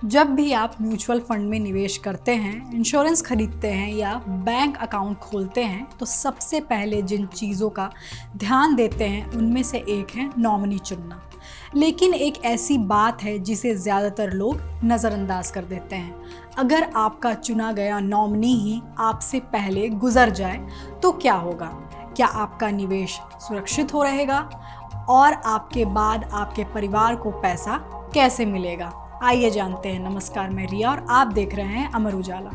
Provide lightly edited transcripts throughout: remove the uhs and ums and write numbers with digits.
जब भी आप म्यूचुअल फंड में निवेश करते हैं, इंश्योरेंस खरीदते हैं या बैंक अकाउंट खोलते हैं तो सबसे पहले जिन चीज़ों का ध्यान देते हैं उनमें से एक है नॉमिनी चुनना। लेकिन एक ऐसी बात है जिसे ज़्यादातर लोग नज़रअंदाज कर देते हैं। अगर आपका चुना गया नॉमिनी ही आपसे पहले गुजर जाए तो क्या होगा? क्या आपका निवेश सुरक्षित हो रहेगा? और आपके बाद आपके परिवार को पैसा कैसे मिलेगा? आइए जानते हैं। नमस्कार, मैं रिया और आप देख रहे हैं अमर उजाला।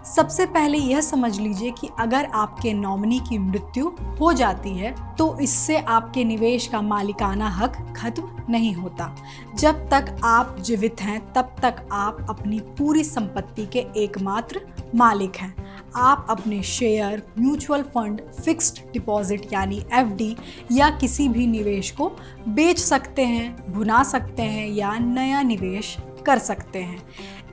सबसे पहले यह समझ लीजिए कि अगर आपके नॉमिनी की मृत्यु हो जाती है तो इससे आपके निवेश का मालिकाना हक खत्म नहीं होता। जब तक आप जीवित हैं तब तक आप अपनी पूरी संपत्ति के एकमात्र मालिक हैं। आप अपने share, mutual fund, fixed deposit यानी एफडी या किसी भी निवेश को बेच सकते हैं, भुना सकते हैं या नया निवेश कर सकते हैं।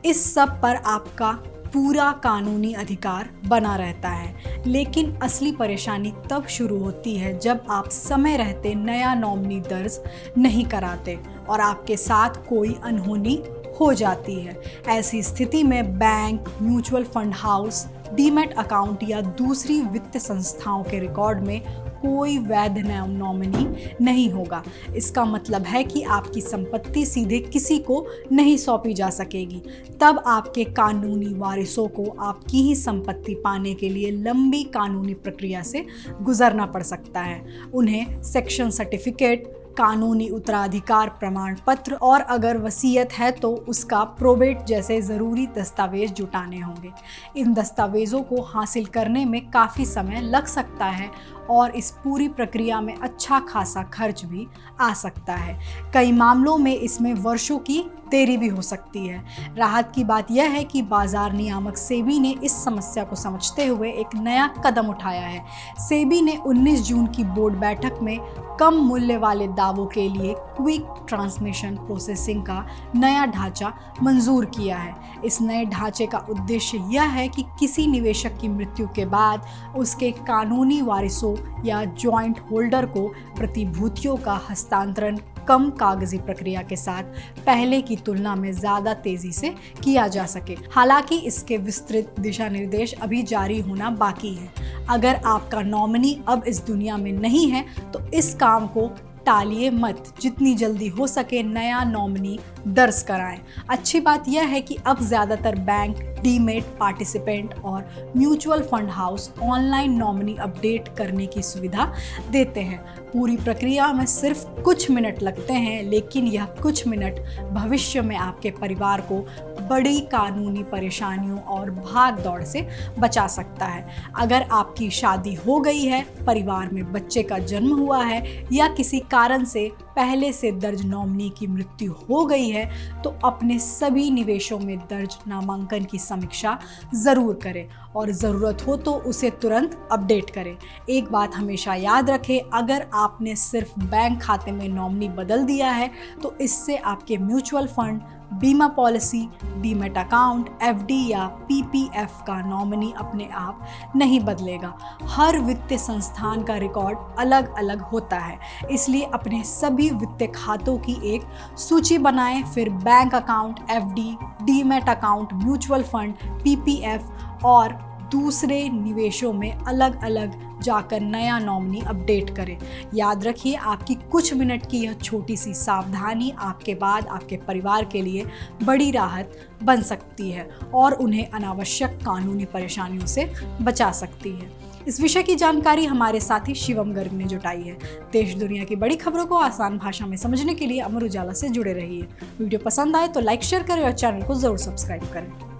इस सब पर आपका पूरा कानूनी अधिकार बना रहता है। लेकिन असली परेशानी तब शुरू होती है जब आप समय रहते नया नॉमिनी दर्ज नहीं कराते और आपके साथ कोई अनहोनी हो जाती है। ऐसी स्थिति में bank, mutual fund house, demat account या दूसरी वित्त संस्थाओं के रिकॉर्ड में कोई वैध नॉमिनी नहीं होगा। इसका मतलब है कि आपकी संपत्ति सीधे किसी को नहीं सौंपी जा सकेगी। तब आपके कानूनी वारिसों को आपकी ही संपत्ति पाने के लिए लंबी कानूनी प्रक्रिया से गुजरना पड़ सकता है। उन्हें सेक्शन सर्टिफिकेट, कानूनी उत्तराधिकार प्रमाण पत्र और अगर वसीयत है तो उसका प्रोबेट जैसे ज़रूरी दस्तावेज जुटाने होंगे। इन दस्तावेज़ों को हासिल करने में काफ़ी समय लग सकता है और इस पूरी प्रक्रिया में अच्छा खासा खर्च भी आ सकता है। कई मामलों में इसमें वर्षों की देरी भी हो सकती है। राहत की बात यह है कि बाजार नियामक सेबी ने इस समस्या को समझते हुए एक नया कदम उठाया है। सेबी ने 19 जून की बोर्ड बैठक में कम मूल्य वाले दावों के लिए क्विक ट्रांसमिशन प्रोसेसिंग का नया ढांचा मंजूर किया है। इस नए ढांचे का उद्देश्य यह है कि किसी निवेशक की मृत्यु के बाद उसके कानूनी वारिसों या जॉइंट होल्डर को प्रतिभूतियों का हस्तांतरण कम कागजी प्रक्रिया के साथ पहले की तुलना में ज़्यादा तेज़ी से किया जा सके। हालांकि इसके विस्तृत दिशा निर्देश अभी जारी होना बाकी है। अगर आपका नॉमिनी अब इस दुनिया में नहीं है तो इस काम को टालिए मत। जितनी जल्दी हो सके नया नॉमिनी दर्ज कराएं। अच्छी बात यह है कि अब ज़्यादातर बैंक, डीमेट, पार्टिसिपेंट और mutual fund house online nominee update करने की सुविधा देते हैं। पूरी प्रक्रिया में सिर्फ कुछ मिनट लगते हैं, लेकिन यह कुछ मिनट भविष्य में आपके परिवार को बड़ी कानूनी परेशानियों और भाग दौड़ से बचा सकता है। अगर आपकी शादी हो गई है, परिवार में बच्चे का जन्म हुआ है या किसी कारण से पहले से दर्ज नॉमिनी की मृत्यु हो गई है तो अपने सभी निवेशों में दर्ज नामांकन की समीक्षा ज़रूर करें और ज़रूरत हो तो उसे तुरंत अपडेट करें। एक बात हमेशा याद रखें, अगर आपने सिर्फ बैंक खाते में नॉमिनी बदल दिया है तो इससे आपके म्यूचुअल फंड, बीमा पॉलिसी, डीमैट अकाउंट, एफडी या पीपीएफ का नॉमिनी अपने आप नहीं बदलेगा। हर वित्तीय संस्थान का रिकॉर्ड अलग अलग होता है, इसलिए अपने सभी वित्तीय खातों की एक सूची बनाएं। फिर bank account, FD, demat account, mutual fund, PPF और दूसरे निवेशों में अलग अलग जाकर नया नॉमिनी अपडेट करें। याद रखिए, आपकी कुछ मिनट की यह छोटी सी सावधानी आपके बाद आपके परिवार के लिए बड़ी राहत बन सकती है और उन्हें अनावश्यक कानूनी परेशानियों से बचा सकती है। इस विषय की जानकारी हमारे साथी शिवम गर्ग ने जुटाई है। देश दुनिया की बड़ी खबरों को आसान भाषा में समझने के लिए अमर उजाला से जुड़े रहिए। वीडियो पसंद आए तो लाइक, शेयर करें और चैनल को जरूर सब्सक्राइब करें।